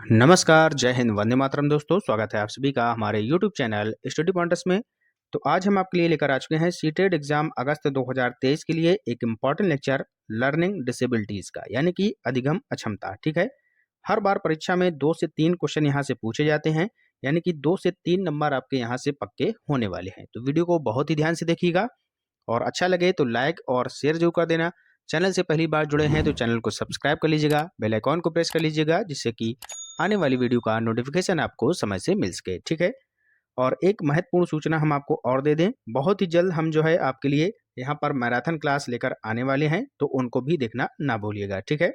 नमस्कार, जय हिंद, वंदे मातरम दोस्तों। स्वागत है आप सभी का हमारे यूट्यूब चैनल स्टडी पॉइंटर्स में। तो आज हम आपके लिए लेकर आ चुके हैं सीटेट एग्जाम अगस्त 2023 के लिए एक इम्पॉर्टेंट लेक्चर लर्निंग डिसेबिलिटीज का, यानी कि अधिगम अक्षमता। ठीक है, हर बार परीक्षा में 2 से 3 क्वेश्चन यहाँ से पूछे जाते हैं, यानी कि 2 से 3 नंबर आपके यहाँ से पक्के होने वाले हैं। तो वीडियो को बहुत ही ध्यान से देखिएगा और अच्छा लगे तो लाइक और शेयर जरूर कर देना। चैनल से पहली बार जुड़े हैं तो चैनल को सब्सक्राइब कर लीजिएगा, बेल आइकॉन को प्रेस कर लीजिएगा, जिससे कि आने वाली वीडियो का नोटिफिकेशन आपको समय से मिल सके। ठीक है, और एक महत्वपूर्ण सूचना हम आपको और दे दें, बहुत ही जल्द हम जो है आपके लिए यहाँ पर मैराथन क्लास लेकर आने वाले हैं, तो उनको भी देखना ना भूलिएगा। ठीक है,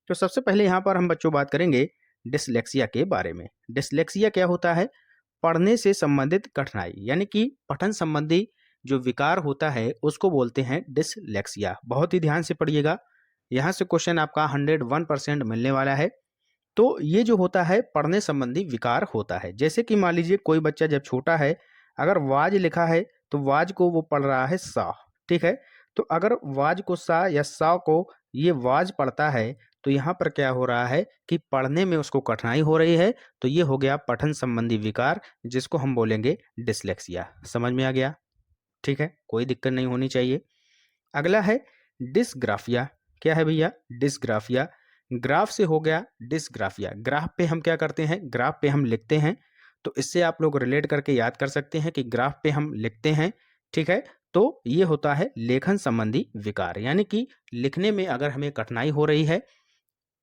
तो सबसे पहले यहाँ पर हम बच्चों बात करेंगे डिसलेक्सिया के बारे में। डिसलेक्सिया क्या होता है? पढ़ने से संबंधित कठिनाई, यानी कि पठन संबंधी जो विकार होता है उसको बोलते हैं डिसलेक्सिया। बहुत ही ध्यान से पढ़िएगा, यहाँ से क्वेश्चन आपका 101% मिलने वाला है। तो ये जो होता है पढ़ने संबंधी विकार होता है। जैसे कि मान लीजिए कोई बच्चा जब छोटा है, अगर वाज लिखा है तो वाज को वो पढ़ रहा है सा। ठीक है, तो अगर वाज को सा या सा को ये वाज पढ़ता है, तो यहाँ पर क्या हो रहा है कि पढ़ने में उसको कठिनाई हो रही है। तो ये हो गया पठन संबंधी विकार, जिसको हम बोलेंगे डिसलेक्सिया। समझ में आ गया? ठीक है, कोई दिक्कत नहीं होनी चाहिए। अगला है डिसग्राफिया। क्या है भैया? डिसग्राफिया। ग्राफ से हो गया डिसग्राफिया। ग्राफ पे हम क्या करते हैं? ग्राफ पे हम लिखते हैं। तो इससे आप लोग रिलेट करके याद कर सकते हैं कि ग्राफ पे हम लिखते हैं। ठीक है, तो ये होता है लेखन संबंधी विकार, यानी कि लिखने में अगर हमें कठिनाई हो रही है,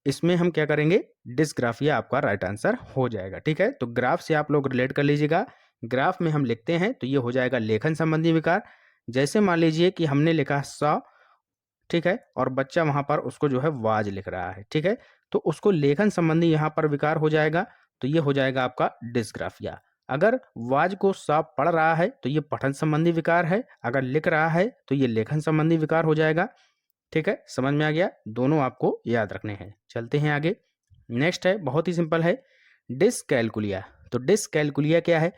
इसमें हम क्या करेंगे? डिसग्राफिया आपका राइट आंसर हो जाएगा। ठीक है, तो ग्राफ से आप लोग रिलेट कर लीजिएगा। ग्राफ में हम लिखते हैं तो ये हो जाएगा लेखन संबंधी विकार। जैसे मान लीजिए कि हमने लिखा सा, ठीक है, और बच्चा वहां पर उसको जो है वाज लिख रहा है। ठीक है, तो उसको लेखन संबंधी यहाँ पर विकार हो जाएगा, तो ये हो जाएगा आपका डिसग्राफिया। अगर वाज को सा पढ़ रहा है तो ये पठन संबंधी विकार है, अगर लिख रहा है तो ये लेखन संबंधी विकार हो जाएगा। ठीक है, समझ में आ गया? दोनों आपको याद रखने हैं। चलते हैं आगे। नेक्स्ट है, बहुत ही सिंपल है, डिसकैलकुलिया। तो डिसकैलकुलिया क्या है?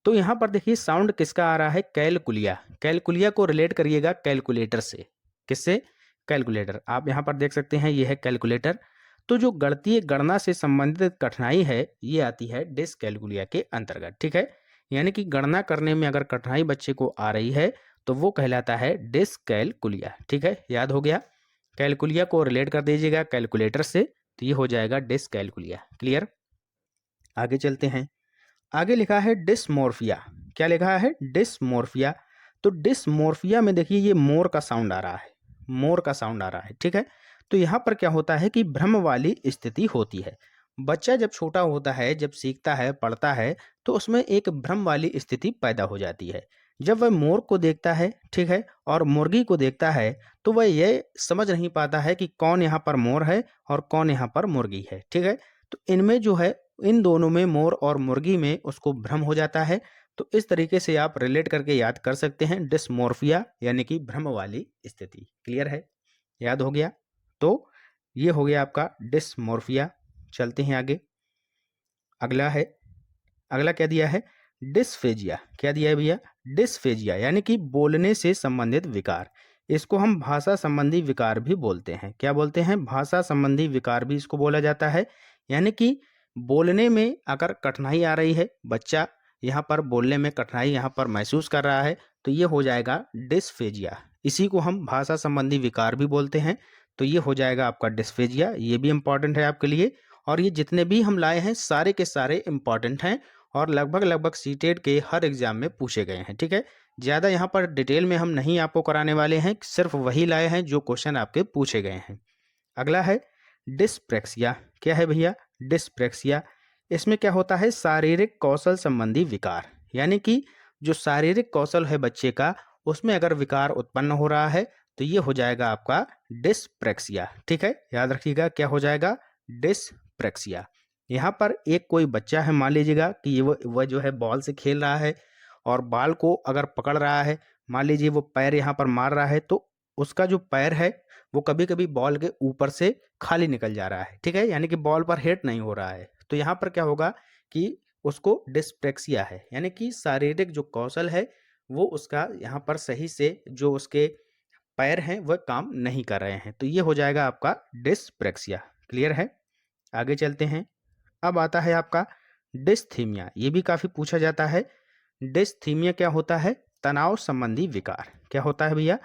तो यहाँ पर देखिए साउंड किसका आ रहा है? कैलकुलिया। कैलकुलिया को रिलेट करिएगा कैलकुलेटर से। किससे? कैलकुलेटर। आप यहाँ पर देख सकते हैं ये है कैलकुलेटर। तो जो गणितीय गणना से संबंधित कठिनाई है, ये आती है डिसकैलकुलिया के अंतर्गत। ठीक है, यानी कि गणना करने में अगर कठिनाई बच्चे को आ रही है तो वो कहलाता है डिसकैलकुलिया। ठीक है, याद हो गया? कैलकुलिया को रिलेट कर दीजिएगा कैलकुलेटर से, तो ये हो जाएगा डिसकैलकुलिया। क्लियर? आगे चलते हैं। आगे लिखा है डिसमोर्फिया। क्या लिखा है? डिसमोर्फिया। तो डिसमोर्फिया में देखिए ये मोर का साउंड आ रहा है, मोर का साउंड आ रहा है। ठीक है, तो यहाँ पर क्या होता है कि भ्रम वाली स्थिति होती है। बच्चा जब छोटा होता है, जब सीखता है, पढ़ता है, तो उसमें एक भ्रम वाली स्थिति पैदा हो जाती है। जब वह मोर को देखता है, ठीक है, और मुर्गी को देखता है, तो वह ये समझ नहीं पाता है कि कौन यहाँ पर मोर है और कौन यहाँ पर मुर्गी है। ठीक है, तो इनमें जो है, इन दोनों में, मोर और मुर्गी में, उसको भ्रम हो जाता है। तो इस तरीके से आप रिलेट करके याद कर सकते हैं डिसमोर्फिया, यानी कि भ्रम वाली स्थिति। क्लियर है? याद हो गया? तो ये हो गया आपका डिसमोर्फिया। चलते हैं आगे। अगला है, अगला क्या दिया है? डिस्फेजिया। क्या दिया है भैया? डिस्फेजिया, यानी कि बोलने से संबंधित विकार। इसको हम भाषा संबंधी विकार भी बोलते हैं। क्या बोलते हैं? भाषा संबंधी विकार भी इसको बोला जाता है। यानी कि बोलने में अगर कठिनाई आ रही है, बच्चा यहाँ पर बोलने में कठिनाई यहाँ पर महसूस कर रहा है, तो ये हो जाएगा डिस्फेजिया। इसी को हम भाषा संबंधी विकार भी बोलते हैं। तो ये हो जाएगा आपका डिस्फेजिया। ये भी इंपॉर्टेंट है आपके लिए। और ये जितने भी हम लाए हैं सारे के सारे इंपॉर्टेंट हैं और लगभग लगभग सीटेट के हर एग्जाम में पूछे गए हैं। ठीक है, ज़्यादा यहाँ पर डिटेल में हम नहीं आपको कराने वाले हैं, सिर्फ वही लाए हैं जो क्वेश्चन आपके पूछे गए हैं। अगला है डिस्प्रेक्सिया। क्या है भैया? डिस्प्रेक्सिया। इसमें क्या होता है? शारीरिक कौशल संबंधी विकार, यानी कि जो शारीरिक कौशल है बच्चे का, उसमें अगर विकार उत्पन्न हो रहा है, तो ये हो जाएगा आपका डिस्प्रेक्सिया। ठीक है, याद रखिएगा क्या हो जाएगा? डिस्प्रेक्सिया। यहाँ पर एक कोई बच्चा है, मान लीजिएगा कि ये वह जो है बॉल से खेल रहा है और बॉल को अगर पकड़ रहा है, मान लीजिए वो पैर यहाँ पर मार रहा है, तो उसका जो पैर है वो कभी कभी बॉल के ऊपर से खाली निकल जा रहा है। ठीक है, यानी कि बॉल पर हिट नहीं हो रहा है। तो यहाँ पर क्या होगा कि उसको डिस्प्रेक्सिया है, यानी कि शारीरिक जो कौशल है वो उसका यहाँ पर सही से, जो उसके पैर हैं वह काम नहीं कर रहे हैं। तो ये हो जाएगा आपका डिस्प्रेक्सिया। क्लियर है? आगे चलते हैं। अब आता है आपका डिस्थीमिया, ये भी काफ़ी पूछा जाता है। डिस्थीमिया क्या होता है? तनाव संबंधी विकार। क्या होता है भैया?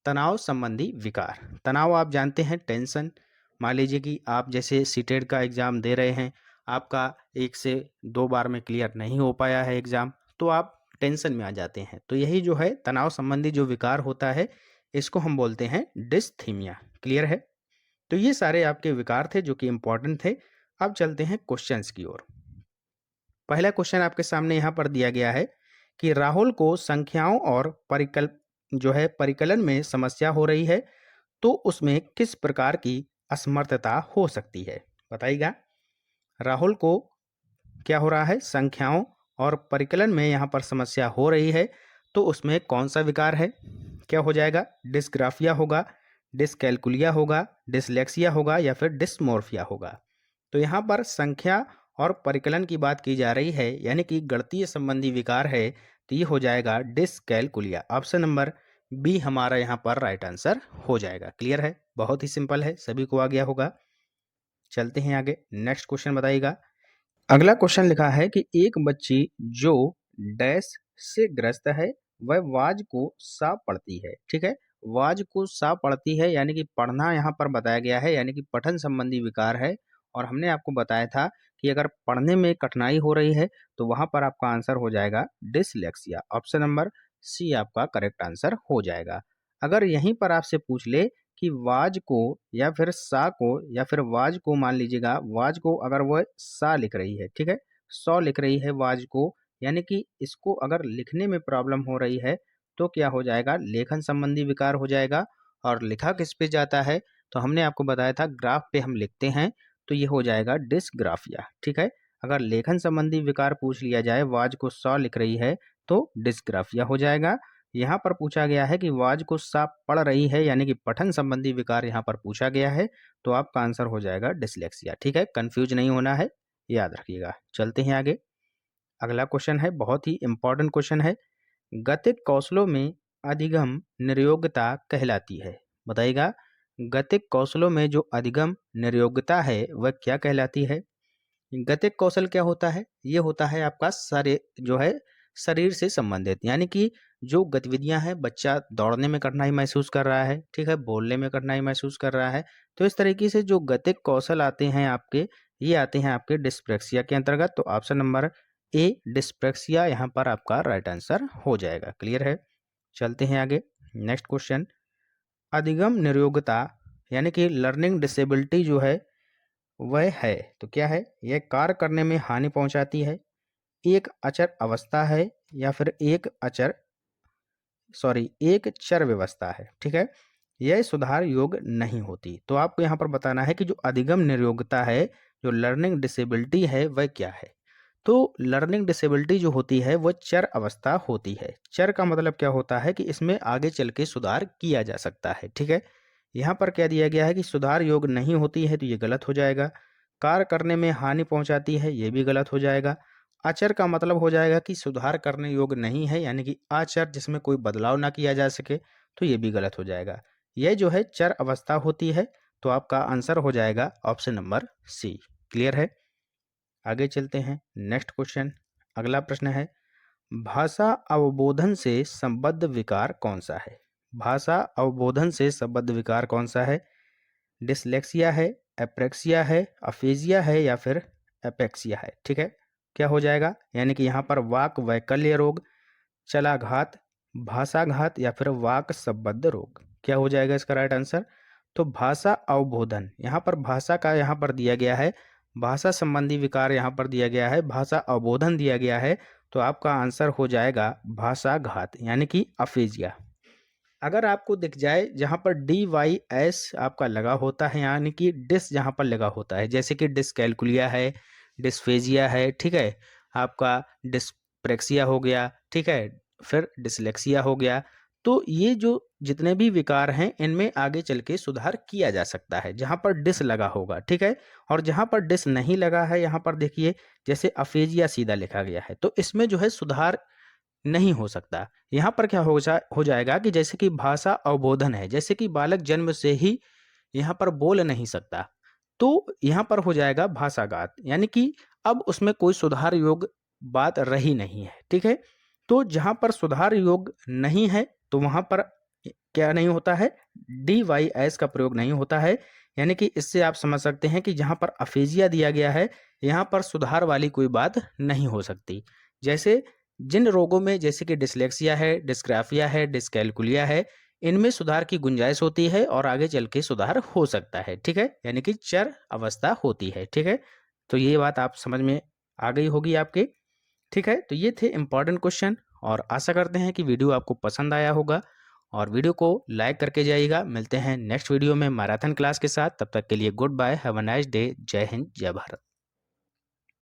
तनाव संबंधी विकार। तनाव आप जानते हैं, टेंशन। मान लीजिए कि आप जैसे सीटेट का एग्ज़ाम दे रहे हैं, आपका 1 से 2 बार में क्लियर नहीं हो पाया है एग्ज़ाम, तो आप टेंशन में आ जाते हैं। तो यही जो है तनाव संबंधी जो विकार होता है, इसको हम बोलते हैं डिस्थीमिया। क्लियर है? तो ये सारे आपके विकार थे जो कि इम्पोर्टेंट थे। अब चलते हैं क्वेश्चंस की ओर। पहला क्वेश्चन आपके सामने यहाँ पर दिया गया है कि राहुल को संख्याओं और परिकलन में समस्या हो रही है, तो उसमें किस प्रकार की असमर्थता हो सकती है? बताइएगा। राहुल को क्या हो रहा है? संख्याओं और परिकलन में यहाँ पर समस्या हो रही है, तो उसमें कौन सा विकार है? क्या हो जाएगा? डिस्ग्राफिया होगा, डिसकैलकुलिया होगा, डिसलेक्सिया होगा या फिर डिस्मोर्फिया होगा। तो यहाँ पर संख्या और परिकलन की बात की जा रही है, यानी कि गणितीय संबंधी विकार है, तो ये हो जाएगा डिसकैलकुलिया। ऑप्शन नंबर बी हमारा यहाँ पर राइट आंसर हो जाएगा। क्लियर है? बहुत ही सिंपल है, सभी को आ गया होगा। चलते हैं आगे, नेक्स्ट क्वेश्चन बताइएगा। अगला क्वेश्चन लिखा है कि एक बच्ची जो डैश से ग्रस्त है वह वाज को सा पढ़ती है। ठीक है, वाज को सा पढ़ती है, यानी कि पढ़ना यहाँ पर बताया गया है, यानी कि पठन संबंधी विकार है। और हमने आपको बताया था कि अगर पढ़ने में कठिनाई हो रही है तो वहां पर आपका आंसर हो जाएगा डिसलेक्सिया। ऑप्शन नंबर सी आपका करेक्ट आंसर हो जाएगा। अगर यहीं पर आपसे पूछ ले कि वाज को या फिर सा को या फिर वाज को, मान लीजिएगा वाज को अगर वह सा लिख रही है, ठीक है, सौ लिख रही है वाज को, यानी कि इसको अगर लिखने में प्रॉब्लम हो रही है तो क्या हो जाएगा? लेखन संबंधी विकार हो जाएगा। और लिखा किस पे जाता है? तो हमने आपको बताया था ग्राफ पे हम लिखते हैं, तो ये हो जाएगा डिसग्राफिया। ठीक है, अगर लेखन संबंधी विकार पूछ लिया जाए, वाज को सौ लिख रही है तो डिसग्राफिया हो जाएगा। यहाँ पर पूछा गया है कि वाज को सा पढ़ रही है, यानी कि पठन संबंधी विकार यहाँ पर पूछा गया है, तो आपका आंसर हो जाएगा डिसलेक्सिया। ठीक है, कंफ्यूज नहीं होना है, याद रखिएगा। चलते हैं आगे। अगला क्वेश्चन है, बहुत ही इंपॉर्टेंट क्वेश्चन है। गतिक कौशलों में अधिगम निर्योग्यता कहलाती है। बताइएगा, गतिक कौशलों में जो अधिगम निर्योग्यता है वह क्या कहलाती है? गतिक कौशल क्या होता है? ये होता है आपका सारे जो है शरीर से संबंधित, यानी कि जो गतिविधियां हैं, बच्चा दौड़ने में कठिनाई महसूस कर रहा है, ठीक है, बोलने में कठिनाई महसूस कर रहा है, तो इस तरीके से जो गतिक कौशल आते हैं आपके, ये आते हैं आपके डिस्प्रेक्सिया के अंतर्गत। तो ऑप्शन नंबर ए डिस्प्रेक्सिया यहाँ पर आपका राइट आंसर हो जाएगा। क्लियर है? चलते हैं आगे, नेक्स्ट क्वेश्चन। अधिगम निर्योग्यता यानी कि लर्निंग डिसेबिलिटी जो है वह है, तो क्या है? यह कार्य करने में हानि पहुंचाती है, एक अचर अवस्था है, या फिर एक चर व्यवस्था है। ठीक है, यह सुधार योग्य नहीं होती। तो आपको यहाँ पर बताना है कि जो अधिगम निर्योग्यता है, जो लर्निंग डिसेबिलिटी है, वह क्या है? तो लर्निंग डिसेबिलिटी जो होती है वह चर अवस्था होती है। चर का मतलब क्या होता है कि इसमें आगे चल के सुधार किया जा सकता है। ठीक है, यहाँ पर क्या दिया गया है कि सुधार योग्य नहीं होती है, तो ये गलत हो जाएगा। कार्य करने में हानि पहुंचाती है, ये भी गलत हो जाएगा। अचर का मतलब हो जाएगा कि सुधार करने योग्य नहीं है, यानी कि अचर जिसमें कोई बदलाव ना किया जा सके, तो ये भी गलत हो जाएगा। यह जो है चर अवस्था होती है, तो आपका आंसर हो जाएगा ऑप्शन नंबर सी। क्लियर है? आगे चलते हैं, नेक्स्ट क्वेश्चन। अगला प्रश्न है, भाषा अवबोधन से संबद्ध विकार कौन सा है? भाषा अवबोधन से संबद्ध विकार कौन सा है? डिसलेक्सिया है, एप्रेक्सिया है, अफेजिया है या फिर एपेक्सिया है? ठीक है, क्या हो जाएगा? यानी कि यहाँ पर वाक वैकल्य रोग, चलाघात, भाषाघात या फिर वाक संबद्ध रोग, क्या हो जाएगा इसका राइट आंसर? तो भाषा अवबोधन, यहाँ पर भाषा का यहाँ पर दिया गया है, भाषा संबंधी विकार यहाँ पर दिया गया है, भाषा अवबोधन दिया गया है, तो आपका आंसर हो जाएगा भाषाघात, यानी कि अफेजिया। अगर आपको दिख जाए जहाँ पर DYS आपका लगा होता है, यानी कि डिस जहाँ पर लगा होता है, जैसे कि डिसकैलकुलिया है, डिस्फेजिया है, ठीक है, आपका डिस्प्रेक्सिया हो गया, ठीक है, फिर डिसलेक्सिया हो गया, तो ये जो जितने भी विकार हैं इनमें आगे चल के सुधार किया जा सकता है जहाँ पर डिस लगा होगा। ठीक है, और जहाँ पर डिस नहीं लगा है, यहाँ पर देखिए जैसे अफेजिया सीधा लिखा गया है, तो इसमें जो है सुधार नहीं हो सकता। यहाँ पर क्या हो जाएगा कि जैसे कि भाषा अवबोधन है, जैसे कि बालक जन्म से ही यहाँ पर बोल नहीं सकता, तो यहाँ पर हो जाएगा भाषाघात, यानी कि अब उसमें कोई सुधार योग बात रही नहीं है। ठीक है, तो जहाँ पर सुधार योग नहीं है तो वहाँ पर क्या नहीं होता है, DYS का प्रयोग नहीं होता है। यानी कि इससे आप समझ सकते हैं कि जहाँ पर अफेजिया दिया गया है यहाँ पर सुधार वाली कोई बात नहीं हो सकती। जैसे जिन रोगों में जैसे कि डिसलेक्सिया है, डिस्ग्राफिया है, डिस्कैल्कुलिया है, इनमें सुधार की गुंजाइश होती है और आगे चल के सुधार हो सकता है। ठीक है, यानी कि चर अवस्था होती है। ठीक है, तो ये बात आप समझ में आ गई होगी आपके। ठीक है, तो ये थे इंपॉर्टेंट क्वेश्चन और आशा करते हैं कि वीडियो आपको पसंद आया होगा और वीडियो को लाइक करके जाइएगा। मिलते हैं नेक्स्ट वीडियो में मैराथन क्लास के साथ, तब तक के लिए good bye, have a nice day, जय हिंद, जय भारत।